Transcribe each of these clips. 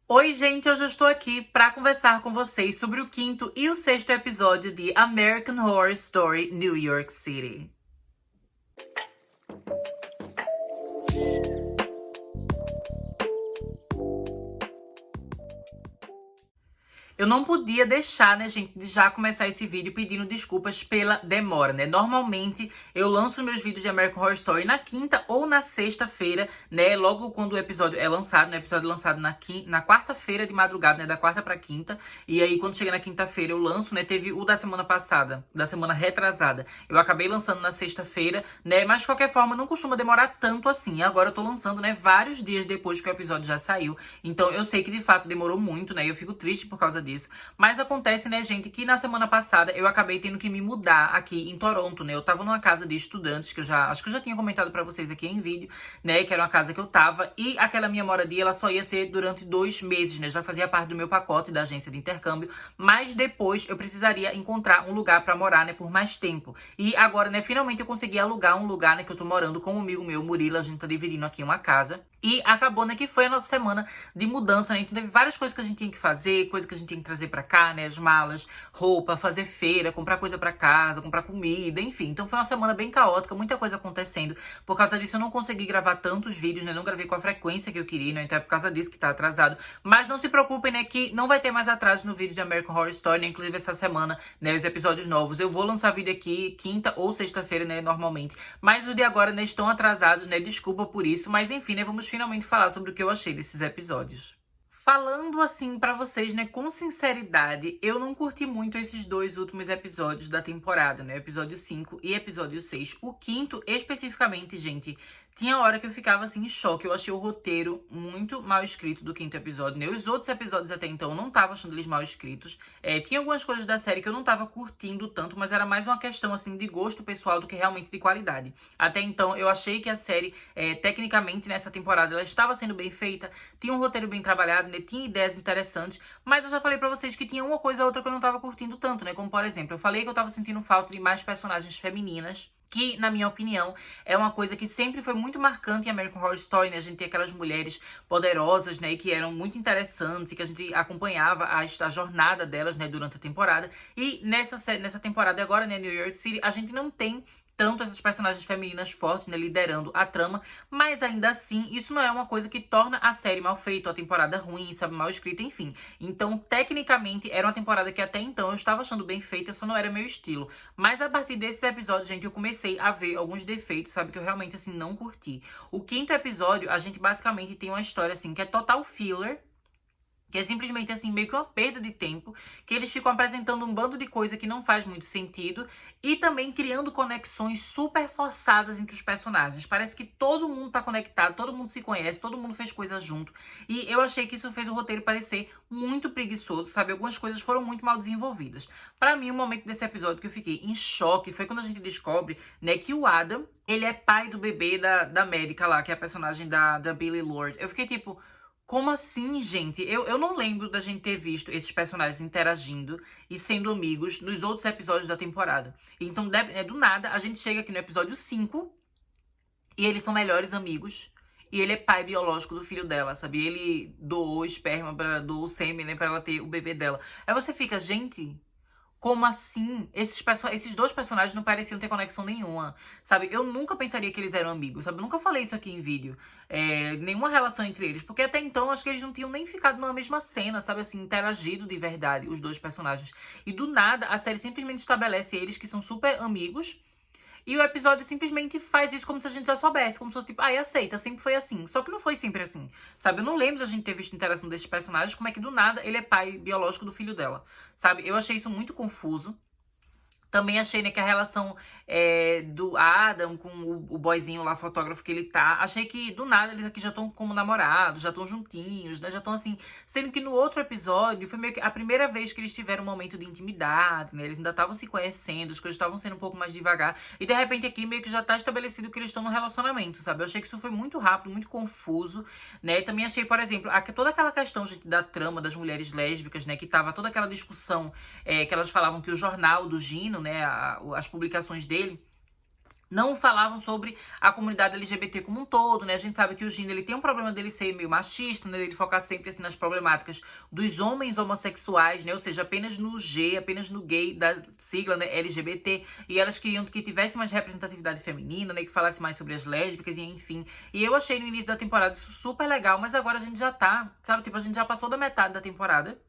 Oi, gente, hoje eu estou aqui para conversar com vocês sobre o quinto e o sexto episódio de American Horror Story New York City. Eu não podia deixar, né, gente, de já começar esse vídeo pedindo desculpas pela demora, né? Normalmente eu lanço meus vídeos de American Horror Story na quinta ou na sexta-feira, né? Logo quando o episódio é lançado, né? O episódio é lançado na quarta-feira de madrugada, né? Da quarta pra quinta. E aí quando chega na quinta-feira eu lanço, né? Teve o da semana passada, da semana retrasada. Eu acabei lançando na sexta-feira, né? Mas de qualquer forma não costuma demorar tanto assim. Agora eu tô lançando, né? Vários dias depois que o episódio já saiu. Então eu sei que de fato demorou muito, né? Eu fico triste por causa disso. Mas acontece, né, gente, que na semana passada eu acabei tendo que me mudar aqui em Toronto, né? Eu tava numa casa de estudantes, que acho que eu já tinha comentado pra vocês aqui em vídeo, né? Que era uma casa que eu tava. E aquela minha moradia, ela só ia ser durante 2 meses, né? Já fazia parte do meu pacote da agência de intercâmbio. Mas depois eu precisaria encontrar um lugar pra morar, né? Por mais tempo. E agora, né, finalmente eu consegui alugar um lugar, né? Que eu tô morando com um amigo meu, Murilo. A gente tá dividindo aqui uma casa. E acabou, né, que foi a nossa semana de mudança, né? Então teve várias coisas que a gente tinha que fazer, coisas que a gente tinha que trazer pra cá, né? As malas, roupa, fazer feira, comprar coisa pra casa, comprar comida, enfim. Então foi uma semana bem caótica, muita coisa acontecendo. Por causa disso eu não consegui gravar tantos vídeos, né? Não gravei com a frequência que eu queria, né? Então é por causa disso que tá atrasado. Mas não se preocupem, né? Que não vai ter mais atraso no vídeo de American Horror Story, né? Inclusive essa semana, né? Os episódios novos. Eu vou lançar vídeo aqui quinta ou sexta-feira, né? Normalmente. Mas os de agora, né? Estão atrasados, né? Desculpa por isso. Mas enfim, né? Vamos finalmente falar sobre o que eu achei desses episódios. Falando assim pra vocês, né, com sinceridade, eu não curti muito esses 2 últimos episódios da temporada, né, episódio 5 e episódio 6. O quinto, especificamente, gente, tinha hora que eu ficava assim em choque. Eu achei o roteiro muito mal escrito do quinto episódio, né? Os outros episódios até então eu não tava achando eles mal escritos. Tinha algumas coisas da série que eu não tava curtindo tanto, mas era mais uma questão assim de gosto pessoal do que realmente de qualidade. Até então eu achei que a série, tecnicamente nessa temporada, ela estava sendo bem feita, tinha um roteiro bem trabalhado, né? Tinha ideias interessantes, mas eu já falei pra vocês que tinha uma coisa ou outra que eu não tava curtindo tanto, né? Como por exemplo, eu falei que eu tava sentindo falta de mais personagens femininas, que, na minha opinião, é uma coisa que sempre foi muito marcante em American Horror Story, né? A gente tem aquelas mulheres poderosas, né? E que eram muito interessantes e que a gente acompanhava a jornada delas, né? Durante a temporada. E nessa temporada agora, né? New York City, a gente não tem tanto essas personagens femininas fortes, né, liderando a trama, mas ainda assim, isso não é uma coisa que torna a série mal feita, a temporada ruim, sabe, mal escrita, enfim. Então, tecnicamente, era uma temporada que até então eu estava achando bem feita, só não era meu estilo. Mas a partir desses episódios, gente, eu comecei a ver alguns defeitos, sabe, que eu realmente, assim, não curti. O quinto episódio, a gente basicamente tem uma história, assim, que é total filler, que é simplesmente, assim, meio que uma perda de tempo, que eles ficam apresentando um bando de coisa que não faz muito sentido e também criando conexões super forçadas entre os personagens. Parece que todo mundo tá conectado, todo mundo se conhece, todo mundo fez coisas junto. E eu achei que isso fez o roteiro parecer muito preguiçoso, sabe? Algumas coisas foram muito mal desenvolvidas. Pra mim, o momento desse episódio que eu fiquei em choque foi quando a gente descobre, né, que o Adam, ele é pai do bebê da médica lá, que é a personagem da Billie Lourd. Eu fiquei tipo, como assim, gente? Eu não lembro da gente ter visto esses personagens interagindo e sendo amigos nos outros episódios da temporada. Então, do nada, a gente chega aqui no episódio 5 e eles são melhores amigos. E ele é pai biológico do filho dela, sabe? Ele doou esperma, doou sêmen, né, pra ela ter o bebê dela. Aí você fica, gente, como assim? Esses 2 personagens não pareciam ter conexão nenhuma, sabe? Eu nunca pensaria que eles eram amigos, sabe? Eu nunca falei isso aqui em vídeo. Nenhuma relação entre eles. Porque até então, acho que eles não tinham nem ficado numa mesma cena, sabe? Assim, interagido de verdade, os 2 personagens. E do nada, a série simplesmente estabelece eles que são super amigos. E o episódio simplesmente faz isso como se a gente já soubesse. Como se fosse tipo, aceita, sempre foi assim. Só que não foi sempre assim, sabe? Eu não lembro da gente ter visto a interação desses personagens. Como é que do nada ele é pai biológico do filho dela, sabe? Eu achei isso muito confuso. Também achei, né, que a relação do Adam com o boyzinho lá, fotógrafo que ele tá, achei que do nada eles aqui já estão como namorados, já estão juntinhos, né, já estão assim, sendo que no outro episódio foi meio que a primeira vez que eles tiveram um momento de intimidade, né, eles ainda estavam se conhecendo, as coisas estavam sendo um pouco mais devagar, e de repente aqui meio que já tá estabelecido que eles estão num relacionamento, sabe? Eu achei que isso foi muito rápido, muito confuso, né, e também achei, por exemplo, toda aquela questão, gente, da trama das mulheres lésbicas, né, que tava toda aquela discussão que elas falavam que o jornal do Gino, né, as publicações dele, não falavam sobre a comunidade LGBT como um todo, né? A gente sabe que o Gino, ele tem um problema dele ser meio machista, né? Ele focar sempre, assim, nas problemáticas dos homens homossexuais, né? Ou seja, apenas no G, apenas no gay da sigla, né? LGBT. E elas queriam que tivesse mais representatividade feminina, né? Que falasse mais sobre as lésbicas e enfim. E eu achei no início da temporada isso super legal, mas agora a gente já tá, sabe? Tipo, a gente já passou da metade da temporada.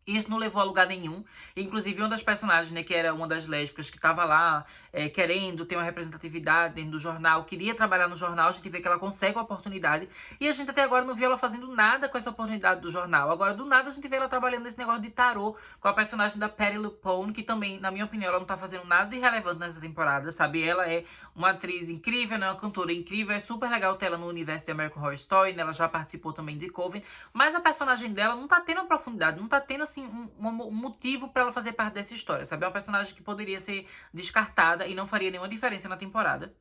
E isso não levou a lugar nenhum. Inclusive, uma das personagens, né, que era uma das lésbicas que tava lá querendo ter uma representatividade dentro do jornal, queria trabalhar no jornal, a gente vê que ela consegue uma oportunidade. E a gente até agora não viu ela fazendo nada com essa oportunidade do jornal. Agora, do nada, a gente vê ela trabalhando nesse negócio de tarô com a personagem da Patti LuPone, que também, na minha opinião, ela não tá fazendo nada de relevante nessa temporada, sabe? Ela é uma atriz incrível, né, uma cantora incrível, é super legal ter ela no universo de American Horror Story, né? Ela já participou também de Coven, mas a personagem dela não tá tendo uma profundidade, não tá tendo, assim, um motivo pra ela fazer parte dessa história, sabe? É uma personagem que poderia ser descartada e não faria nenhuma diferença na temporada.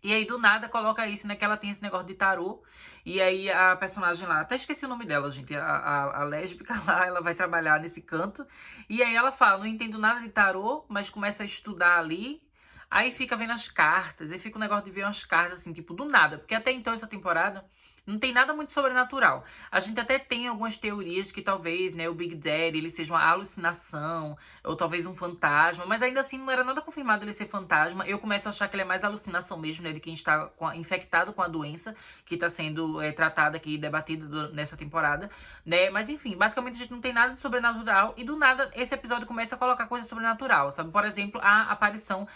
E aí, do nada, coloca isso, né? Que ela tem esse negócio de tarô. E aí, a personagem lá... Até esqueci o nome dela, gente. A lésbica lá, ela vai trabalhar nesse canto. E aí, ela fala, não entendo nada de tarô, mas começa a estudar ali. Aí, fica vendo as cartas. Aí, fica o negócio de ver umas cartas, assim, tipo, do nada. Porque até então, essa temporada... não tem nada muito sobrenatural. A gente até tem algumas teorias que talvez, né, o Big Daddy, ele seja uma alucinação, ou talvez um fantasma, mas ainda assim não era nada confirmado ele ser fantasma. Eu começo a achar que ele é mais alucinação mesmo, né, de quem está infectado com a doença que está sendo tratada aqui, debatida nessa temporada, né, mas enfim, basicamente a gente não tem nada de sobrenatural e do nada esse episódio começa a colocar coisa sobrenatural, sabe? Por exemplo, a aparição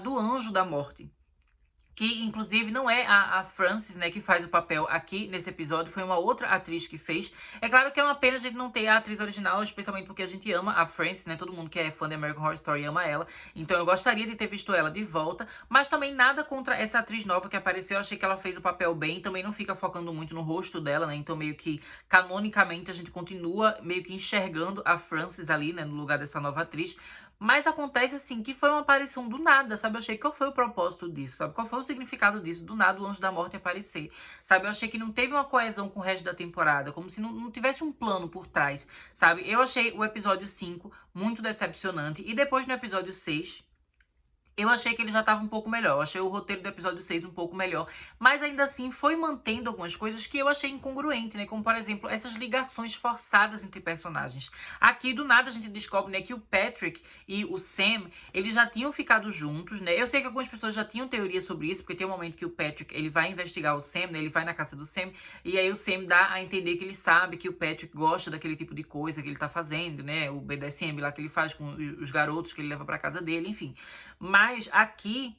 do anjo da morte. Que, inclusive, não é a Frances, né, que faz o papel aqui nesse episódio. Foi uma outra atriz que fez. É claro que é uma pena a gente não ter a atriz original, especialmente porque a gente ama a Frances, né? Todo mundo que é fã de American Horror Story ama ela. Então eu gostaria de ter visto ela de volta. Mas também nada contra essa atriz nova que apareceu. Eu achei que ela fez o papel bem. Também não fica focando muito no rosto dela, né? Então meio que, canonicamente, a gente continua meio que enxergando a Frances ali, né? No lugar dessa nova atriz. Mas acontece, assim, que foi uma aparição do nada, sabe? Eu achei qual foi o propósito disso, sabe? Qual foi o significado disso, do nada o Anjo da Morte aparecer, sabe? Eu achei que não teve uma coesão com o resto da temporada, como se não tivesse um plano por trás, sabe? Eu achei o episódio 5 muito decepcionante. E depois no episódio 6... eu achei que ele já estava um pouco melhor. Eu achei o roteiro do episódio 6 um pouco melhor. Mas ainda assim foi mantendo algumas coisas que eu achei incongruente, né? Como, por exemplo, essas ligações forçadas entre personagens. Aqui, do nada, a gente descobre, né, que o Patrick e o Sam, eles já tinham ficado juntos, né? Eu sei que algumas pessoas já tinham teoria sobre isso, porque tem um momento que o Patrick, ele vai investigar o Sam, né? Ele vai na casa do Sam, e aí o Sam dá a entender que ele sabe que o Patrick gosta daquele tipo de coisa que ele tá fazendo, né? O BDSM lá que ele faz com os garotos que ele leva pra casa dele, enfim. Mas aqui,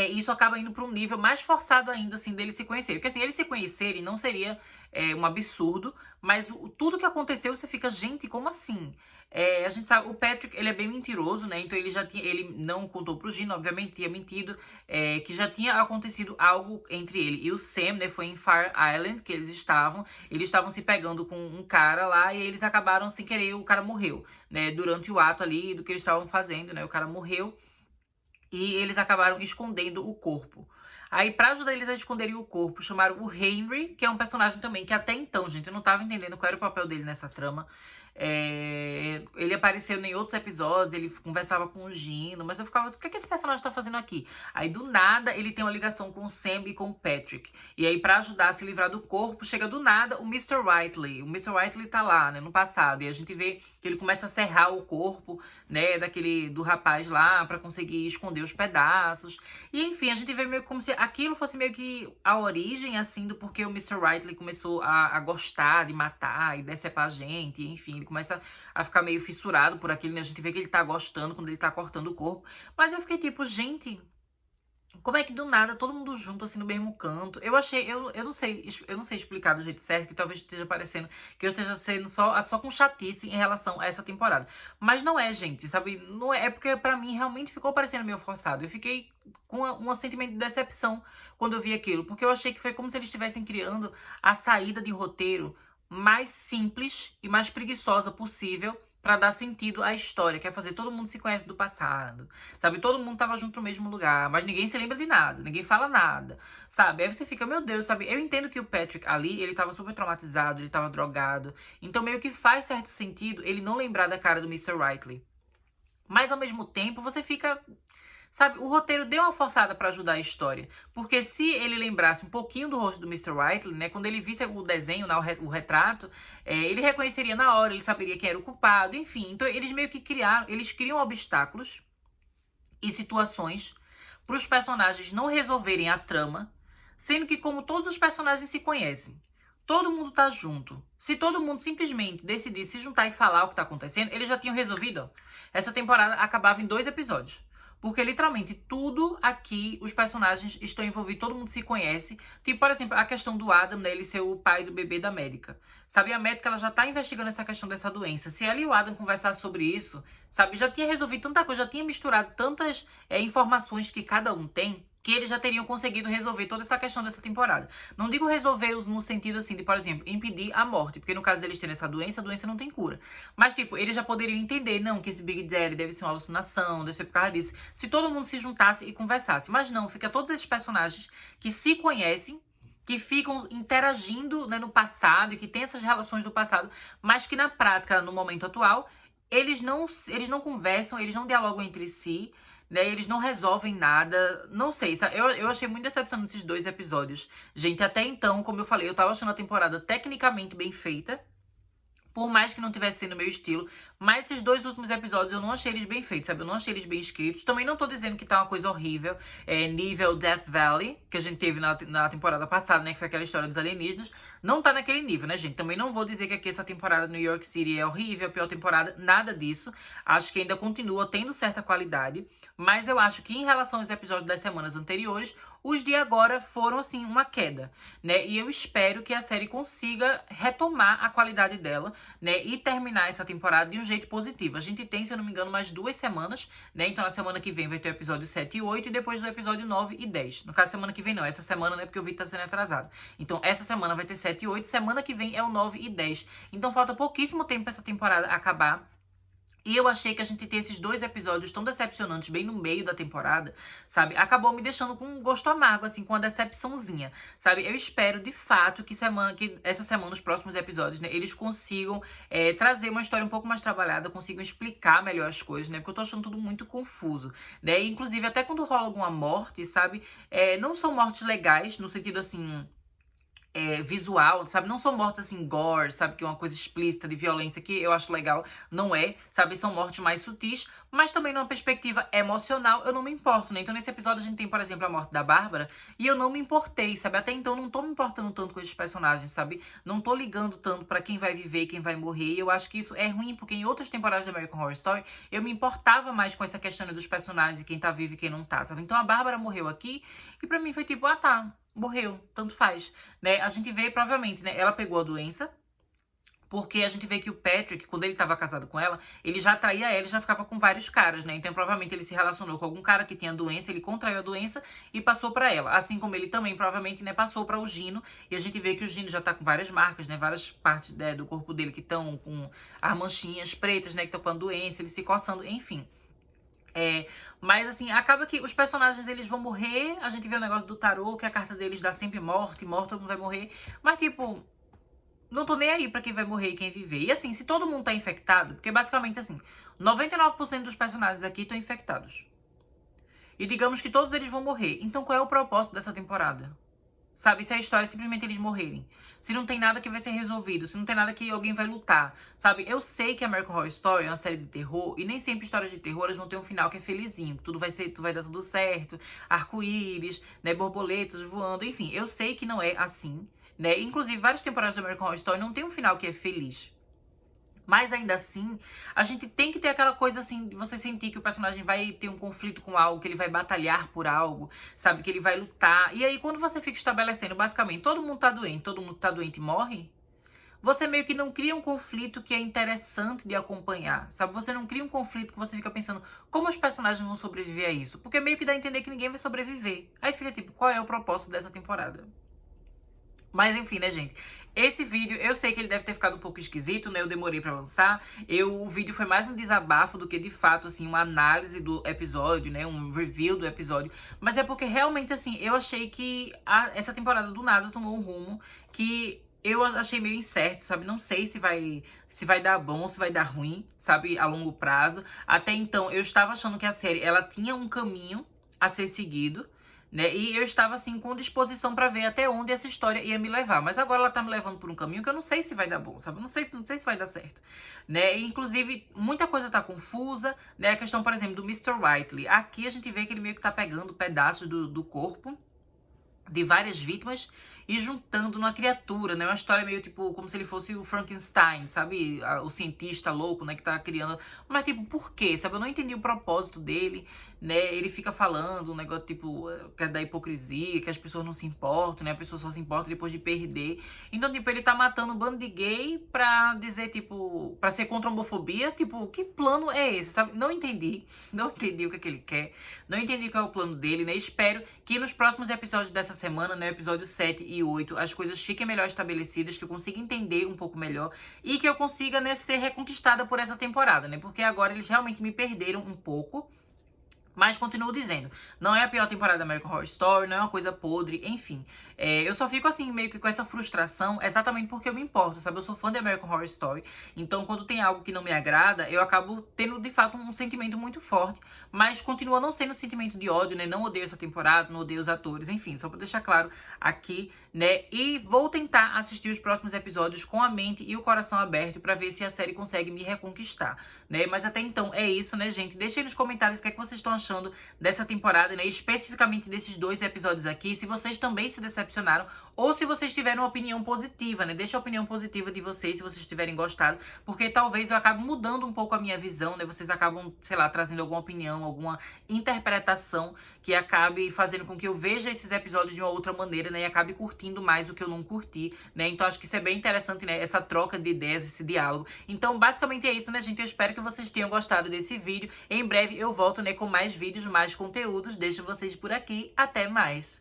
isso acaba indo para um nível mais forçado ainda, assim, deles se conhecerem. Porque, assim, eles se conhecerem não seria um absurdo, mas tudo que aconteceu, você fica, gente, como assim? A gente sabe, o Patrick, ele é bem mentiroso, né? Então ele não contou pro Gino, obviamente, tinha mentido, que já tinha acontecido algo entre ele e o Sam, né? Foi em Fire Island que eles estavam se pegando com um cara lá e eles acabaram sem querer, o cara morreu, né? Durante o ato ali do que eles estavam fazendo, né? O cara morreu. E eles acabaram escondendo o corpo. Aí, pra ajudar eles a esconderem o corpo, chamaram o Henry, que é um personagem também que até então, gente, eu não tava entendendo qual era o papel dele nessa trama. Ele apareceu em outros episódios, ele conversava com o Gino, mas eu ficava, o que esse personagem tá fazendo aqui? Aí, do nada, ele tem uma ligação com o Sam e com o Patrick. E aí, pra ajudar a se livrar do corpo, chega do nada o Mr. Whiteley. O Mr. Whiteley tá lá, né, no passado, e a gente vê que ele começa a serrar o corpo, né, do rapaz lá, pra conseguir esconder os pedaços. E, enfim, a gente vê meio como se aquilo fosse meio que a origem, assim, do porquê o Mr. Whiteley começou a gostar de matar e decepar a gente, enfim, ele começa a ficar meio fissurado por aquilo, né? A gente vê que ele tá gostando quando ele tá cortando o corpo. Mas eu fiquei tipo, gente, como é que do nada, todo mundo junto, assim, no mesmo canto? Eu achei, eu não sei explicar do jeito certo, que talvez esteja parecendo que eu esteja sendo só com chatice em relação a essa temporada. Mas não é, gente, sabe? Não é porque pra mim realmente ficou parecendo meio forçado. Eu fiquei com um sentimento de decepção quando eu vi aquilo, porque eu achei que foi como se eles estivessem criando a saída de roteiro mais simples e mais preguiçosa possível pra dar sentido à história, que é fazer todo mundo se conhece do passado, sabe? Todo mundo tava junto no mesmo lugar, mas ninguém se lembra de nada, ninguém fala nada, sabe? Aí você fica, meu Deus, sabe? Eu entendo que o Patrick ali, ele tava super traumatizado, ele tava drogado, então meio que faz certo sentido ele não lembrar da cara do Mr. Whiteley. Mas ao mesmo tempo, você fica... Sabe, o roteiro deu uma forçada pra ajudar a história. Porque se ele lembrasse um pouquinho do rosto do Mr. Whiteley, né? Quando ele visse o desenho, né, o retrato, ele reconheceria na hora, ele saberia quem era o culpado, enfim. Então eles meio que criam obstáculos e situações para os personagens não resolverem a trama, sendo que como todos os personagens se conhecem, todo mundo tá junto. Se todo mundo simplesmente decidir se juntar e falar o que tá acontecendo, eles já tinham resolvido. Essa temporada acabava em 2 episódios. Porque literalmente tudo aqui, os personagens estão envolvidos, todo mundo se conhece. Tipo, por exemplo, a questão do Adam, né, ele ser o pai do bebê da médica. Sabe, a médica ela já tá investigando essa questão dessa doença. Se ela e o Adam conversar sobre isso, sabe, já tinha resolvido tanta coisa, já tinha misturado tantas informações que cada um tem, que eles já teriam conseguido resolver toda essa questão dessa temporada. Não digo resolver-os no sentido assim de, por exemplo, impedir a morte, porque no caso deles terem essa doença, a doença não tem cura. Mas, tipo, eles já poderiam entender, não, que esse Big Daddy deve ser uma alucinação, deve ser por causa disso. Se todo mundo se juntasse e conversasse. Mas não, fica todos esses personagens que se conhecem, que ficam interagindo, né, no passado e que tem essas relações do passado, mas que na prática, no momento atual, eles não conversam, eles não dialogam entre si, né? Eles não resolvem nada. Não sei, sabe? Eu achei muito decepcionante esses 2 episódios. Gente, até então, como eu falei, eu tava achando a temporada tecnicamente bem feita. Por mais que não tivesse sendo meu estilo. Mas esses 2 últimos episódios eu não achei eles bem feitos, sabe? Eu não achei eles bem escritos. Também não tô dizendo que tá uma coisa horrível. Nível Death Valley, que a gente teve na temporada passada, né? Que foi aquela história dos alienígenas. Não tá naquele nível, né, gente? Também não vou dizer que aqui essa temporada New York City é horrível, a pior temporada. Nada disso. Acho que ainda continua tendo certa qualidade. Mas eu acho que em relação aos episódios das semanas anteriores, os de agora foram, assim, uma queda, né? E eu espero que a série consiga retomar a qualidade dela, né? E terminar essa temporada de um jeito positivo. A gente tem, se eu não me engano, mais 2 semanas, né? Então, na semana que vem vai ter o episódio 7 e 8 e depois do episódio 9 e 10. No caso, semana que vem não. Essa semana não é porque o vídeo tá sendo atrasado. Então, essa semana vai ter 7 e 8. Semana que vem é o 9 e 10. Então, falta pouquíssimo tempo pra essa temporada acabar. E eu achei que a gente ter esses 2 episódios tão decepcionantes bem no meio da temporada, sabe? Acabou me deixando com um gosto amargo, assim, com uma decepçãozinha, sabe? Eu espero, de fato, que essa semana, os próximos episódios, né, eles consigam trazer uma história um pouco mais trabalhada, consigam explicar melhor as coisas, né? Porque eu tô achando tudo muito confuso, né? E, inclusive, até quando rola alguma morte, sabe? Não são mortes legais, no sentido, assim... visual, sabe? Não são mortes assim, gore, sabe? Que é uma coisa explícita de violência que eu acho legal. Não é, sabe? São mortes mais sutis, mas também numa perspectiva emocional eu não me importo, né? Então nesse episódio a gente tem, por exemplo, a morte da Bárbara e eu não me importei, sabe? Até então eu não tô me importando tanto com esses personagens, sabe? Não tô ligando tanto pra quem vai viver, quem vai morrer. E eu acho que isso é ruim, porque em outras temporadas de American Horror Story eu me importava mais com essa questão dos personagens e quem tá vivo e quem não tá, sabe? Então a Bárbara morreu aqui e pra mim foi tipo, ah tá, morreu, tanto faz, né? A gente vê, provavelmente, né? Ela pegou a doença, porque a gente vê que o Patrick, quando ele tava casado com ela, ele já traía ela e já ficava com vários caras, né? Então, provavelmente, ele se relacionou com algum cara que tinha doença, ele contraiu a doença e passou pra ela. Assim como ele também, provavelmente, né, passou pra o Gino. E a gente vê que o Gino já tá com várias marcas, né? Várias partes, né, do corpo dele que estão com as manchinhas pretas, né? Que estão com a doença, ele se coçando, enfim. Mas assim, acaba que os personagens eles vão morrer. A gente vê o negócio do tarô, que a carta deles dá sempre morte, todo mundo vai morrer. Mas tipo, não tô nem aí pra quem vai morrer e quem viver. E assim, se todo mundo tá infectado, porque basicamente assim, 99% dos personagens aqui estão infectados. E digamos que todos eles vão morrer. Então qual é o propósito dessa temporada? Sabe, se a história é simplesmente eles morrerem. Se não tem nada que vai ser resolvido, se não tem nada que alguém vai lutar, sabe? Eu sei que American Horror Story é uma série de terror, e nem sempre histórias de terror elas vão ter um final que é felizinho. Tudo vai dar tudo certo, arco-íris, né, borboletas voando, enfim. Eu sei que não é assim, né? Inclusive, várias temporadas de American Horror Story não tem um final que é feliz. Mas ainda assim, a gente tem que ter aquela coisa assim, de você sentir que o personagem vai ter um conflito com algo, que ele vai batalhar por algo, sabe? Que ele vai lutar. E aí, quando você fica estabelecendo, basicamente, todo mundo tá doente e morre, você meio que não cria um conflito que é interessante de acompanhar, sabe? Você não cria um conflito que você fica pensando, como os personagens vão sobreviver a isso? Porque meio que dá a entender que ninguém vai sobreviver. Aí fica tipo, qual é o propósito dessa temporada? Mas enfim, né, gente? Esse vídeo, eu sei que ele deve ter ficado um pouco esquisito, né? Eu demorei pra lançar. O vídeo foi mais um desabafo do que, de fato, assim, uma análise do episódio, né? Um review do episódio. Mas é porque, realmente, assim, eu achei que essa temporada, do nada, tomou um rumo que eu achei meio incerto, sabe? Não sei se vai dar bom, se vai dar ruim, sabe? A longo prazo. Até então, eu estava achando que a série, ela tinha um caminho a ser seguido, né? E eu estava, assim, com disposição pra ver até onde essa história ia me levar. Mas agora ela tá me levando por um caminho que eu não sei se vai dar bom, sabe? Não sei se vai dar certo, né? E, inclusive, muita coisa tá confusa, né? A questão, por exemplo, do Mr. Whiteley. Aqui a gente vê que ele meio que tá pegando pedaços do corpo de várias vítimas e juntando numa criatura, né? Uma história meio tipo como se ele fosse o Frankenstein, sabe? O cientista louco, né? Que tá criando. Mas tipo, por quê? Sabe? Eu não entendi o propósito dele, né? Ele fica falando um negócio tipo que é da hipocrisia, que as pessoas não se importam, né? A pessoa só se importa depois de perder. Então, tipo, ele tá matando um bando de gay pra dizer, tipo, pra ser contra a homofobia. Tipo, que plano é esse, sabe? Não entendi. Não entendi o que ele quer. Não entendi qual é o plano dele, né? Espero que nos próximos episódios dessa semana, né? Episódio 7 e 8, as coisas fiquem melhor estabelecidas, que eu consiga entender um pouco melhor e que eu consiga, né, ser reconquistada por essa temporada, né? Porque agora eles realmente me perderam um pouco. Mas continuo dizendo, não é a pior temporada da American Horror Story, não é uma coisa podre, enfim. Eu só fico assim, meio que com essa frustração, exatamente porque eu me importo, sabe? Eu sou fã de American Horror Story, então quando tem algo que não me agrada, eu acabo tendo, de fato, um sentimento muito forte, mas continua não sendo um sentimento de ódio, né? Não odeio essa temporada, não odeio os atores, enfim, só pra deixar claro aqui, né? E vou tentar assistir os próximos episódios com a mente e o coração aberto pra ver se a série consegue me reconquistar, né? Mas até então é isso, né, gente? Deixa aí nos comentários o que é que vocês estão achando dessa temporada, né? Especificamente desses 2 episódios aqui, se vocês também se decepcionaram ou se vocês tiverem uma opinião positiva, né? Deixa a opinião positiva de vocês se vocês tiverem gostado, porque talvez eu acabe mudando um pouco a minha visão, né? Vocês acabam, sei lá, trazendo alguma opinião, alguma interpretação que acabe fazendo com que eu veja esses episódios de uma outra maneira, né? E acabe curtindo mais o que eu não curti, né? Então acho que isso é bem interessante, né? Essa troca de ideias, esse diálogo. Então basicamente é isso, né, gente? Eu espero que vocês tenham gostado desse vídeo. Em breve eu volto, né, com mais vídeos, mais conteúdos. Deixo vocês por aqui. Até mais!